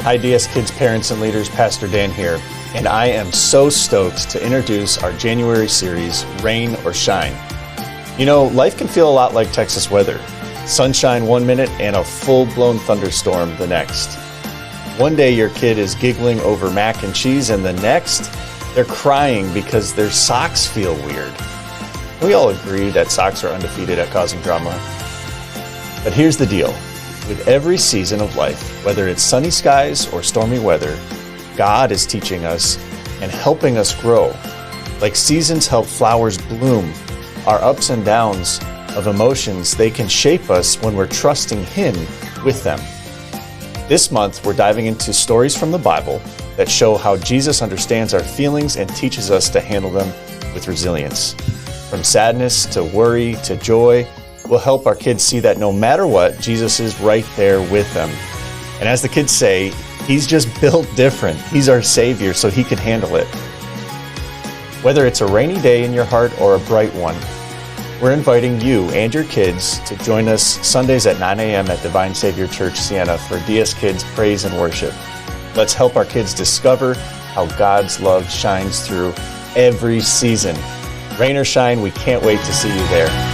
Hi DSKids parents and leaders, Pastor Dan here, and I am so stoked to introduce our January series, Rain or Shine. You know, life can feel a lot like Texas weather. Sunshine one minute and a full-blown thunderstorm the next. One day your kid is giggling over mac and cheese, and the next, they're crying because their socks feel weird. We all agree that socks are undefeated at causing drama. But here's the deal. With every season of life, whether it's sunny skies or stormy weather, God is teaching us and helping us grow. Like seasons help flowers bloom, our ups and downs of emotions, they can shape us when we're trusting Him with them. This month, we're diving into stories from the Bible that show how Jesus understands our feelings and teaches us to handle them with resilience. From sadness to worry to joy, we'll help our kids see that no matter what, Jesus is right there with them. And as the kids say, He's just built different. He's our Savior, so He can handle it. Whether it's a rainy day in your heart or a bright one, we're inviting you and your kids to join us Sundays at 9 a.m. at Divine Savior Church-Sienna for DSKids Praise and Worship. Let's help our kids discover how God's love shines through every season. Rain or shine, we can't wait to see you there.